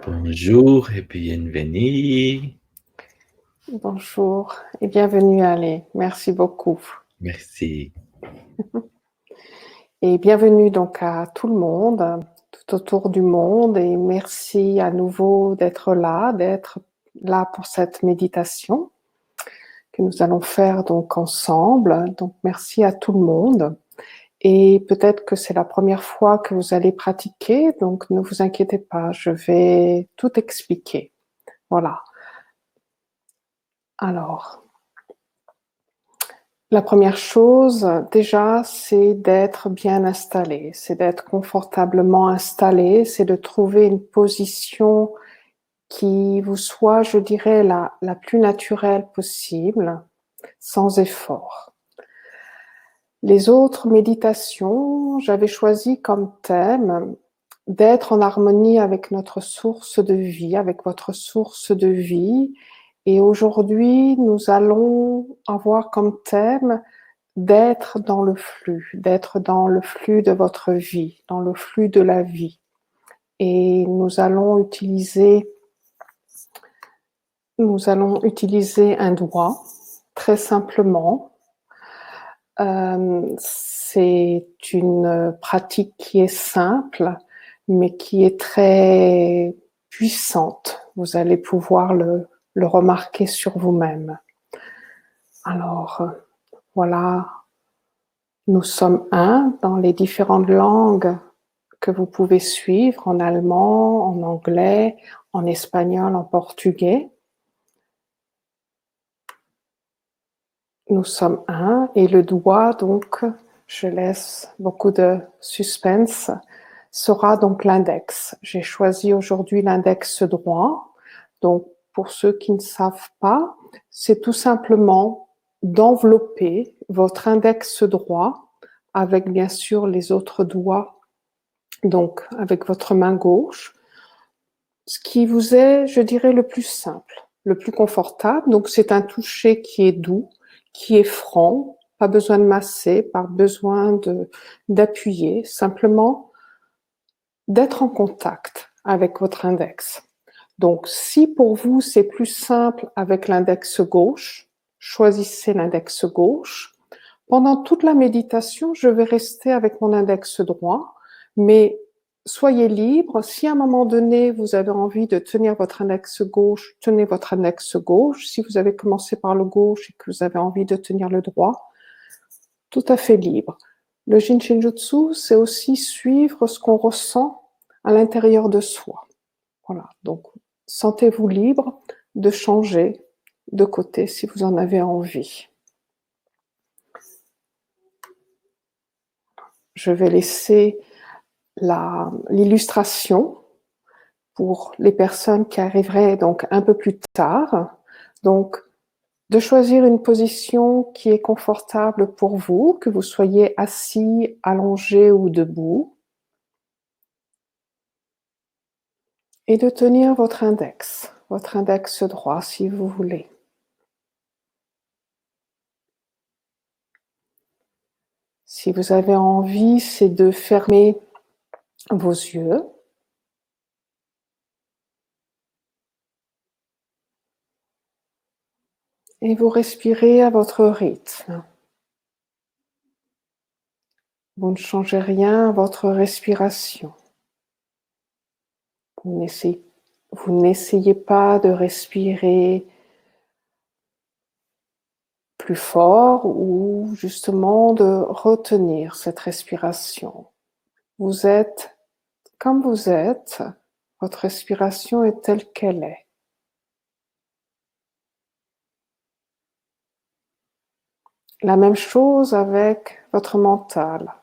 Bonjour et bienvenue. Bonjour et bienvenue Ali. Merci beaucoup. Merci. Et bienvenue donc à tout le monde, tout autour du monde. Et merci à nouveau d'être là pour cette méditation que nous allons faire donc ensemble. Donc merci à tout le monde. Et peut-être que c'est la première fois que vous allez pratiquer, donc ne vous inquiétez pas, je vais tout expliquer. Voilà. Alors, la première chose, déjà, c'est d'être bien installé, c'est d'être confortablement installé, c'est de trouver une position qui vous soit, je dirais, la plus naturelle possible, sans effort. Les autres méditations, j'avais choisi comme thème d'être en harmonie avec notre source de vie, avec votre source de vie. Et aujourd'hui, nous allons avoir comme thème d'être dans le flux de votre vie, dans le flux de la vie. Et nous allons utiliser un doigt, très simplement. C'est une pratique qui est simple, mais qui est très puissante. Vous allez pouvoir le remarquer sur vous-même. Alors, voilà, nous sommes un dans les différentes langues que vous pouvez suivre, en allemand, en anglais, en espagnol, en portugais. Nous sommes un, et le doigt, donc, je laisse beaucoup de suspense, sera donc l'index. J'ai choisi aujourd'hui l'index droit. Donc, pour ceux qui ne savent pas, c'est tout simplement d'envelopper votre index droit avec bien sûr les autres doigts, donc avec votre main gauche, ce qui vous est, je dirais, le plus simple, le plus confortable. Donc, c'est un toucher qui est doux, qui est franc, pas besoin de masser, pas besoin d'appuyer, simplement d'être en contact avec votre index. Donc, si pour vous, c'est plus simple avec l'index gauche, choisissez l'index gauche. Pendant toute la méditation, je vais rester avec mon index droit, mais soyez libre. Si à un moment donné, vous avez envie de tenir votre index gauche, tenez votre index gauche. Si vous avez commencé par le gauche et que vous avez envie de tenir le droit, tout à fait libre. Le Jinshinjutsu, c'est aussi suivre ce qu'on ressent à l'intérieur de soi. Voilà, donc sentez-vous libre de changer de côté si vous en avez envie. Je vais laisser l'illustration pour les personnes qui arriveraient donc un peu plus tard. Donc, de choisir une position qui est confortable pour vous, que vous soyez assis, allongé ou debout, et de tenir votre index droit si vous voulez. Si vous avez envie, c'est de fermer vos yeux. Et vous respirez à votre rythme. Vous ne changez rien à votre respiration. Vous n'essayez pas de respirer plus fort ou justement de retenir cette respiration. Vous êtes comme vous êtes, votre respiration est telle qu'elle est. La même chose avec votre mental,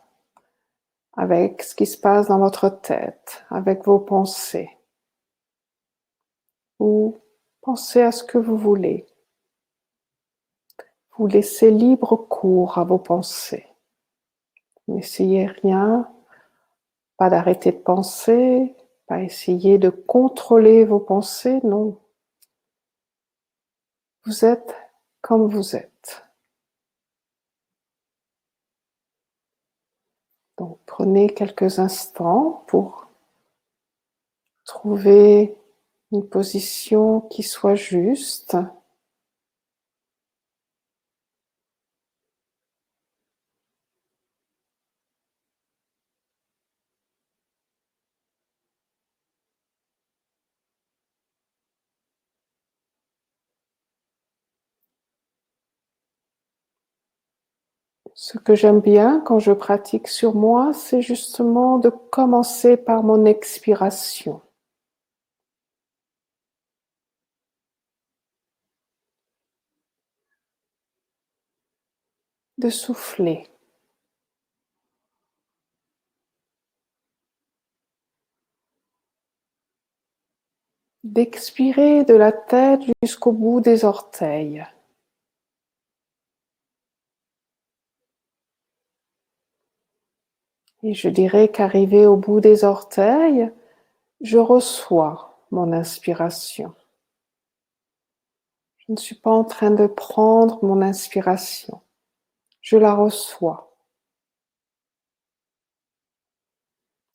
avec ce qui se passe dans votre tête, avec vos pensées. Vous pensez à ce que vous voulez. Vous laissez libre cours à vos pensées. N'essayez rien, pas d'arrêter de penser, pas essayer de contrôler vos pensées, non. Vous êtes comme vous êtes. Donc prenez quelques instants pour Trouvez une position qui soit juste. Ce que j'aime bien quand je pratique sur moi, c'est justement de commencer par mon expiration. De souffler. D'expirer de la tête jusqu'au bout des orteils. Et je dirais qu'arrivé au bout des orteils, je reçois mon inspiration. Je ne suis pas en train de prendre mon inspiration. Je la reçois.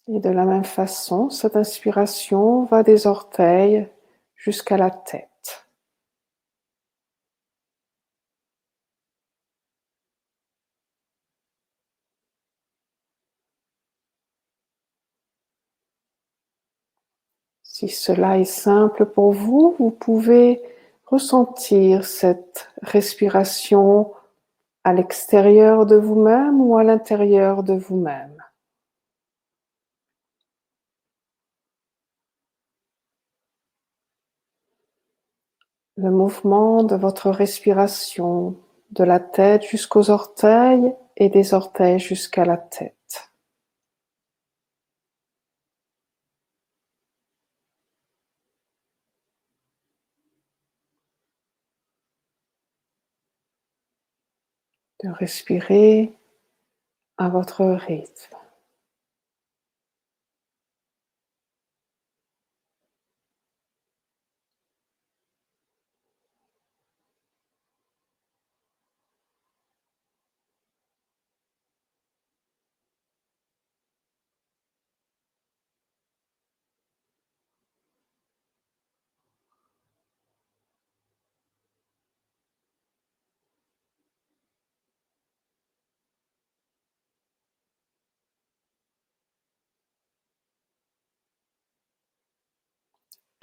Et de la même façon, cette inspiration va des orteils jusqu'à la tête. Si cela est simple pour vous, vous pouvez ressentir cette respiration à l'extérieur de vous-même ou à l'intérieur de vous-même. Le mouvement de votre respiration de la tête jusqu'aux orteils et des orteils jusqu'à la tête. De respirer à votre rythme.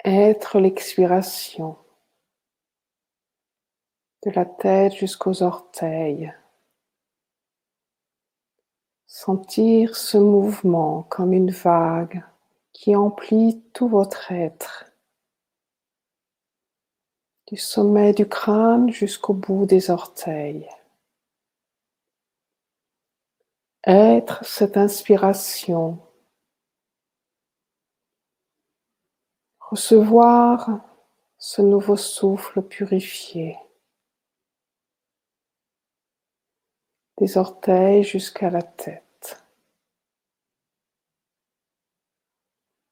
Être l'expiration de la tête jusqu'aux orteils. Sentir ce mouvement comme une vague qui emplit tout votre être, du sommet du crâne jusqu'au bout des orteils. Être cette inspiration, recevoir ce nouveau souffle purifié, des orteils jusqu'à la tête.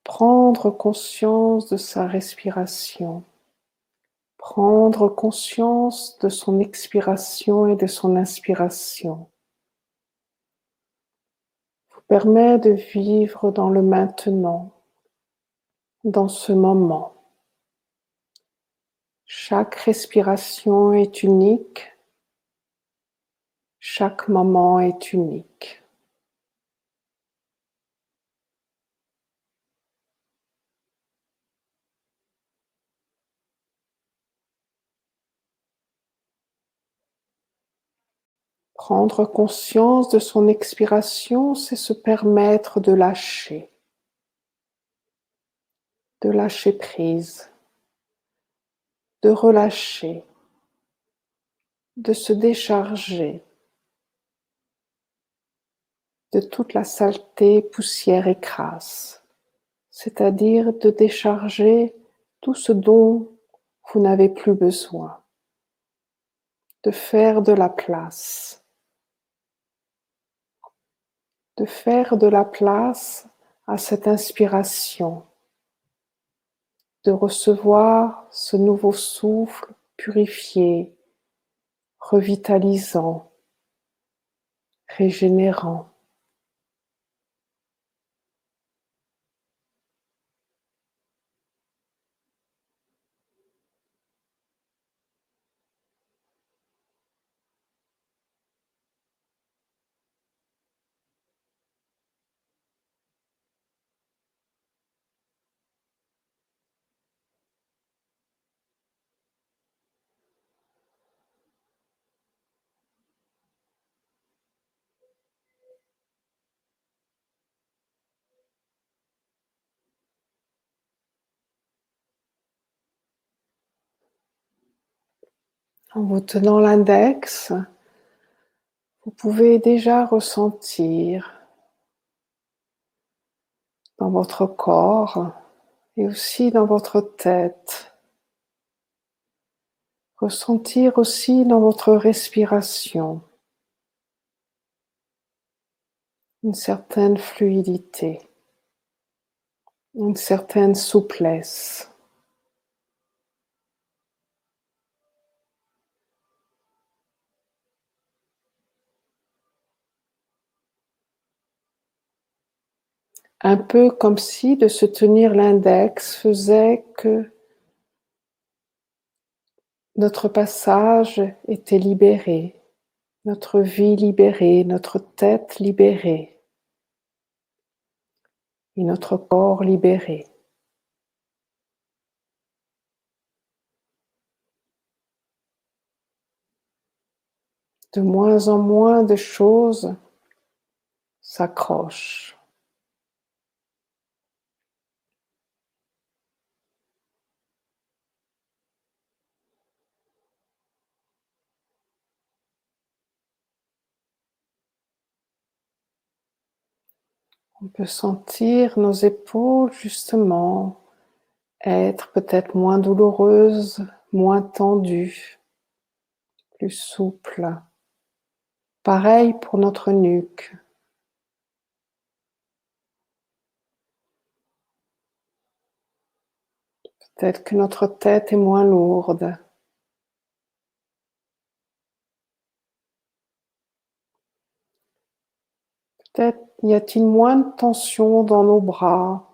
Prendre conscience de sa respiration, prendre conscience de son expiration et de son inspiration, vous permet de vivre dans le maintenant, dans ce moment. Chaque respiration est unique, chaque moment est unique. Prendre conscience de son expiration, c'est se permettre de lâcher prise, de relâcher, de se décharger de toute la saleté, poussière et crasse, c'est-à-dire de décharger tout ce dont vous n'avez plus besoin, de faire de la place, à cette inspiration, de recevoir ce nouveau souffle purifié, revitalisant, régénérant. En vous tenant l'index, vous pouvez déjà ressentir dans votre corps et aussi dans votre tête, ressentir aussi dans votre respiration une certaine fluidité, une certaine souplesse. Un peu comme si de se tenir l'index faisait que notre passage était libéré, notre vie libérée, notre tête libérée et notre corps libéré. De moins en moins de choses s'accrochent. On peut sentir nos épaules justement être peut-être moins douloureuses, moins tendues, plus souples. Pareil pour notre nuque. Peut-être que notre tête est moins lourde. Peut-être y a-t-il moins de tension dans nos bras,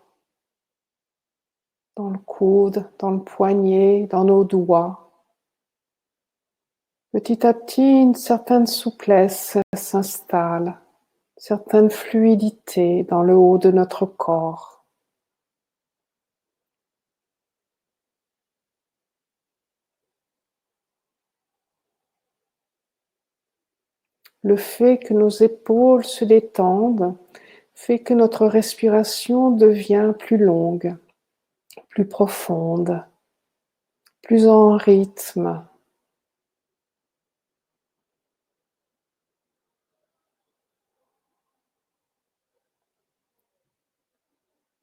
dans le coude, dans le poignet, dans nos doigts. Petit à petit, une certaine souplesse s'installe, une certaine fluidité dans le haut de notre corps. Le fait que nos épaules se détendent fait que notre respiration devient plus longue, plus profonde, plus en rythme.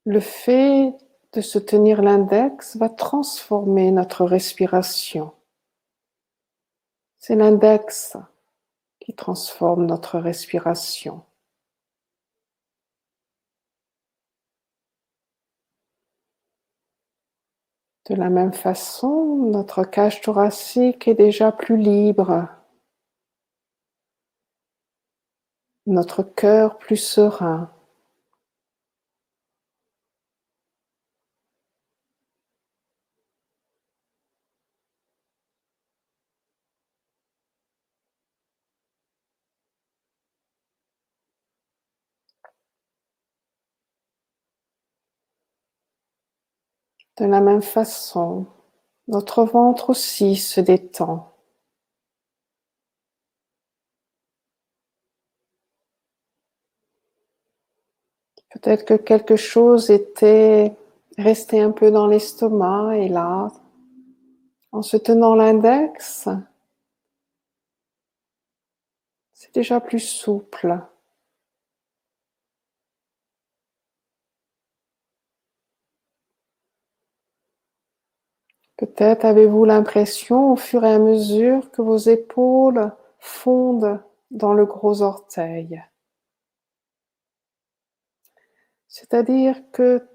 Le fait de se tenir l'index va transformer notre respiration. C'est l'index qui transforme notre respiration. De la même façon, notre cage thoracique est déjà plus libre, notre cœur plus serein. De la même façon, notre ventre aussi se détend. Peut-être que quelque chose était resté un peu dans l'estomac et là, en se tenant l'index, c'est déjà plus souple. Peut-être avez-vous l'impression au fur et à mesure que vos épaules fondent dans le gros orteil. C'est-à-dire que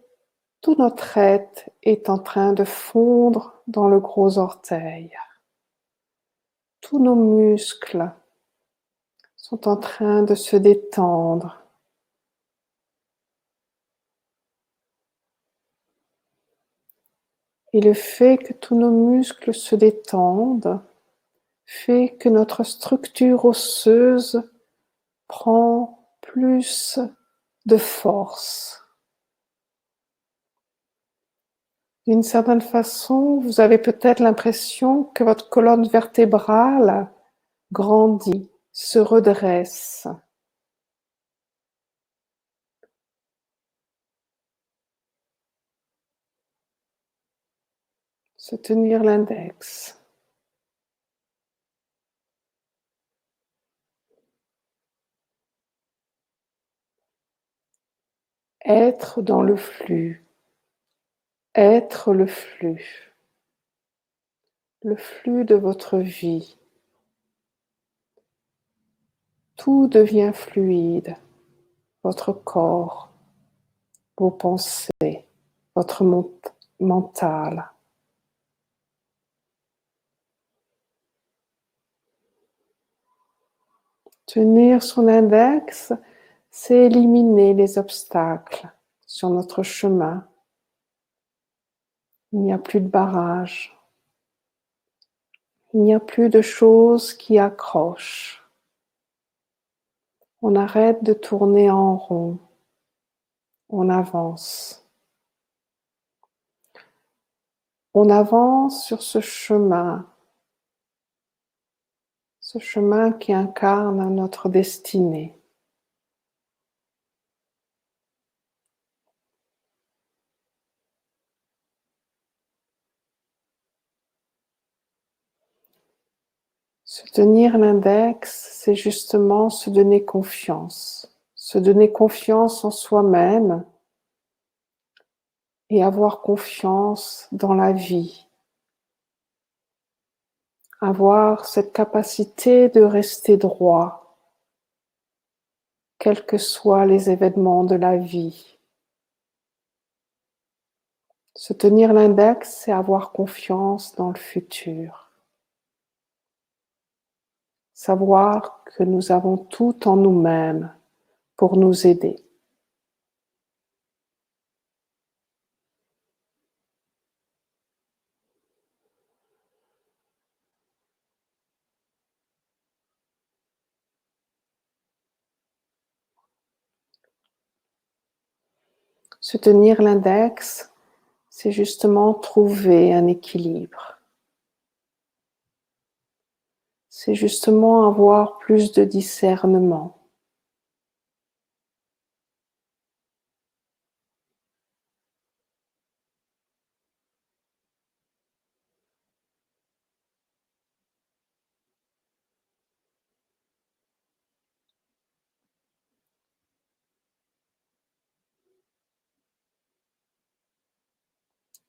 tout notre être est en train de fondre dans le gros orteil. Tous nos muscles sont en train de se détendre. Et le fait que tous nos muscles se détendent fait que notre structure osseuse prend plus de force. D'une certaine façon, vous avez peut-être l'impression que votre colonne vertébrale grandit, se redresse. Se tenir l'index. être dans le flux, être le flux de votre vie. Tout devient fluide, votre corps, vos pensées, votre mental. Tenir son index, c'est éliminer les obstacles sur notre chemin. Il n'y a plus de barrage. Il n'y a plus de choses qui accrochent. On arrête de tourner en rond. On avance. On avance sur ce chemin qui incarne notre destinée. Se tenir l'index, c'est justement se donner confiance en soi-même et avoir confiance dans la vie. Avoir cette capacité de rester droit, quels que soient les événements de la vie. Se tenir l'index, c'est avoir confiance dans le futur. Savoir que nous avons tout en nous-mêmes pour nous aider. Se tenir l'index, c'est justement trouver un équilibre. C'est justement avoir plus de discernement.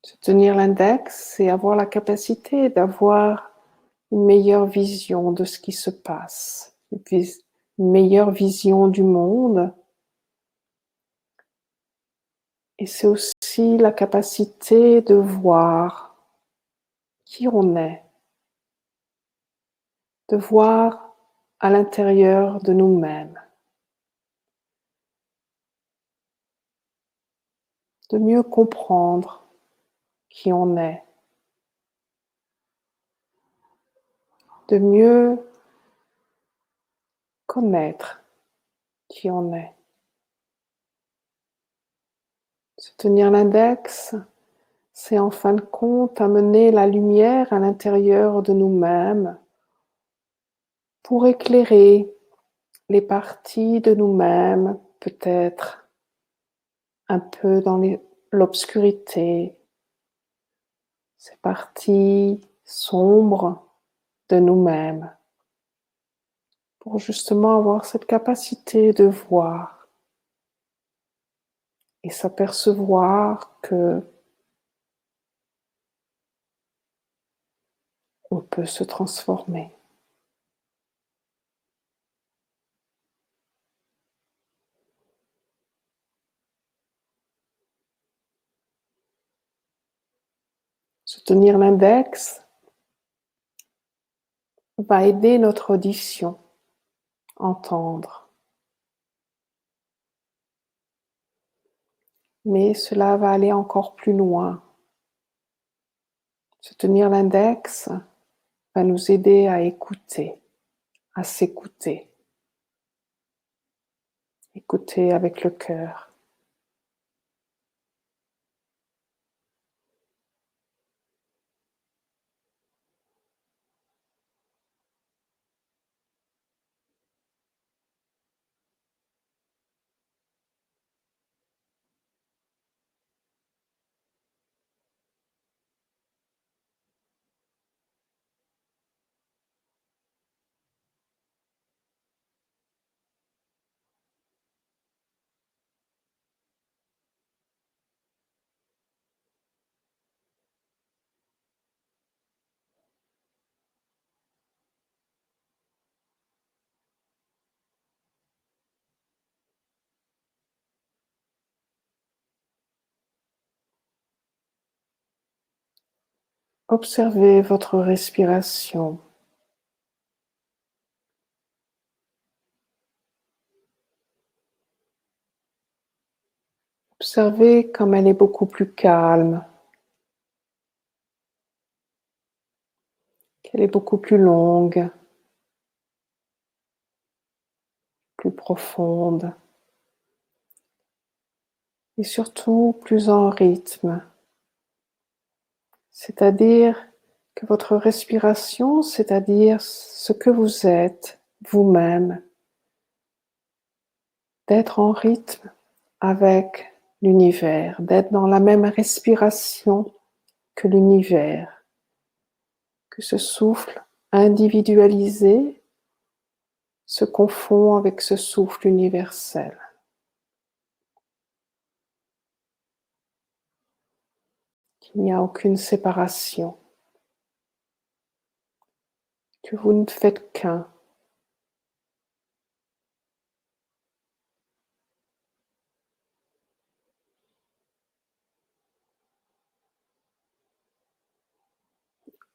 Se tenir l'index, c'est avoir la capacité d'avoir une meilleure vision de ce qui se passe, une meilleure vision du monde. Et c'est aussi la capacité de voir qui on est, de voir à l'intérieur de nous-mêmes, de mieux comprendre qui on est, de mieux connaître qui on est. Se tenir l'index, c'est en fin de compte amener la lumière à l'intérieur de nous-mêmes pour éclairer les parties de nous-mêmes, peut-être un peu dans l'obscurité, ces parties sombres de nous-mêmes, pour justement avoir cette capacité de voir et s'apercevoir que on peut se transformer. Se tenir l'index va aider notre audition, entendre. Mais cela va aller encore plus loin. Se tenir l'index va nous aider à écouter, à s'écouter. Écouter avec le cœur. Observez votre respiration. Observez comme elle est beaucoup plus calme, qu'elle est beaucoup plus longue, plus profonde et surtout plus en rythme. C'est-à-dire que votre respiration, c'est-à-dire ce que vous êtes vous-même, d'être en rythme avec l'univers, d'être dans la même respiration que l'univers, que ce souffle individualisé se confond avec ce souffle universel. Il n'y a aucune séparation, que vous ne faites qu'un.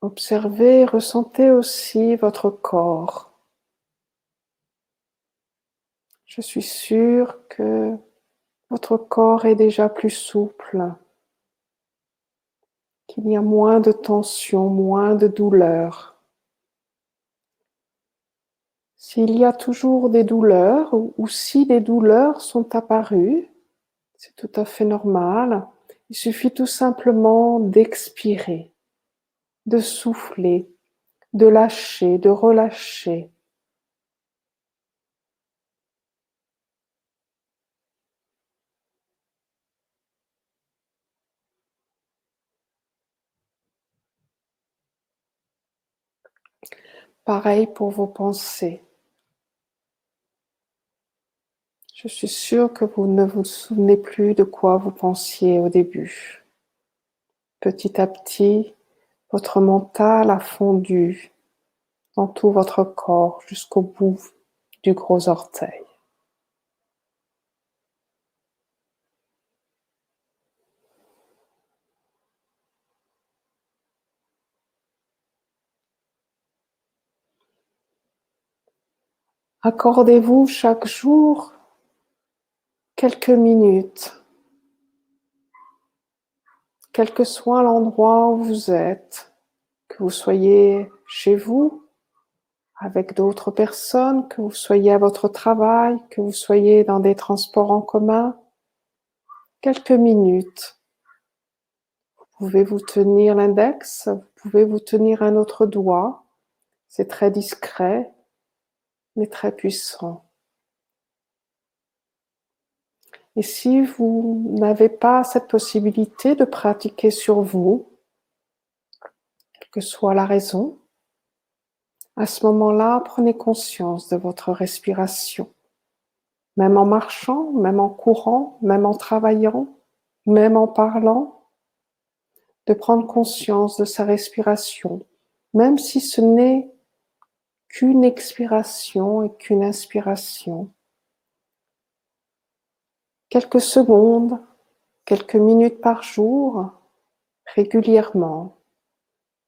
Observez, ressentez aussi votre corps. Je suis sûre que votre corps est déjà plus souple, qu'il y a moins de tension, moins de douleur. S'il y a toujours des douleurs ou si des douleurs sont apparues, c'est tout à fait normal. Il suffit tout simplement d'expirer, de souffler, de lâcher, de relâcher. Pareil pour vos pensées. Je suis sûre que vous ne vous souvenez plus de quoi vous pensiez au début. Petit à petit, votre mental a fondu dans tout votre corps jusqu'au bout du gros orteil. Accordez-vous chaque jour quelques minutes, quel que soit l'endroit où vous êtes, que vous soyez chez vous, avec d'autres personnes, que vous soyez à votre travail, que vous soyez dans des transports en commun, quelques minutes. Vous pouvez vous tenir l'index, vous pouvez vous tenir un autre doigt, c'est très discret, mais très puissant. Et si vous n'avez pas cette possibilité de pratiquer sur vous, quelle que soit la raison, à ce moment-là, prenez conscience de votre respiration. Même en marchant, même en courant, même en travaillant, même en parlant, de prendre conscience de sa respiration, même si ce n'est qu'une expiration et qu'une inspiration. Quelques secondes, quelques minutes par jour, régulièrement,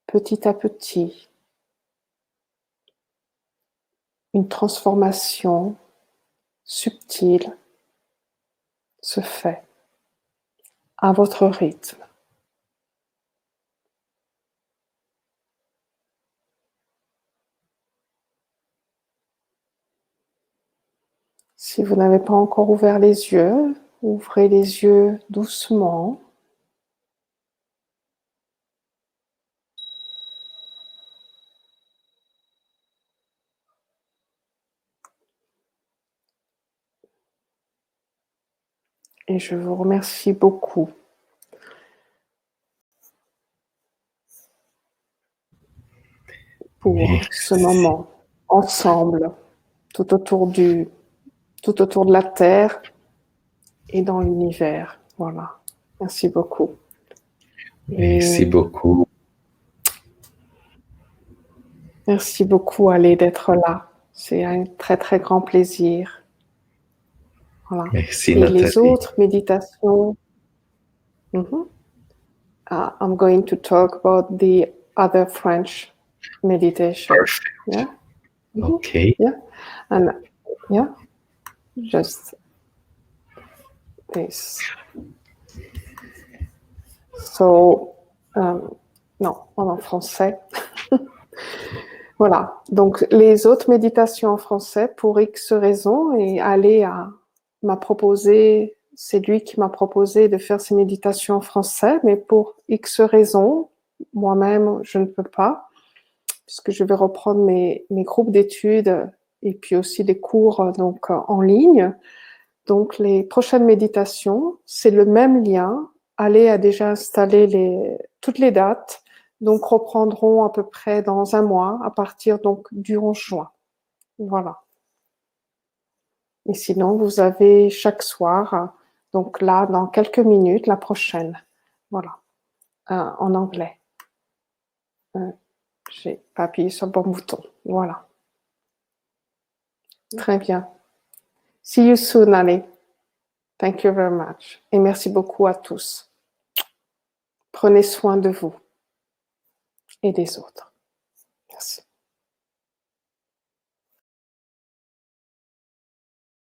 petit à petit. Une transformation subtile se fait à votre rythme. Si vous n'avez pas encore ouvert les yeux, ouvrez les yeux doucement. Et je vous remercie beaucoup pour ce Merci. moment ensemble, tout autour de la Terre et dans l'univers. Voilà. Merci beaucoup. Merci beaucoup. Merci beaucoup, Ale, d'être là. C'est un très, très grand plaisir. Voilà. Merci Et les Nathalie. autres méditations, I'm going to talk about the other French meditation. Perfect. Yeah. Okay. Yeah. And yeah, just this. So, non, en français. Voilà. Donc, les autres méditations en français, pour X raisons, et Ali m'a proposé, c'est lui qui m'a proposé de faire ces méditations en français, mais pour X raisons, moi-même, je ne peux pas, puisque je vais reprendre mes groupes d'études et puis aussi des cours donc en ligne. Donc, les prochaines méditations, c'est le même lien. Ali a déjà installé toutes les dates, donc reprendront à peu près dans un mois, à partir donc du 11 juin. Voilà. Et sinon, vous avez chaque soir, donc là, dans quelques minutes, la prochaine. Voilà. En anglais. J'ai pas appuyé sur le bon bouton. Voilà. Très bien. See you soon, Ali. Thank you very much. Et merci beaucoup à tous. Prenez soin de vous et des autres. Merci.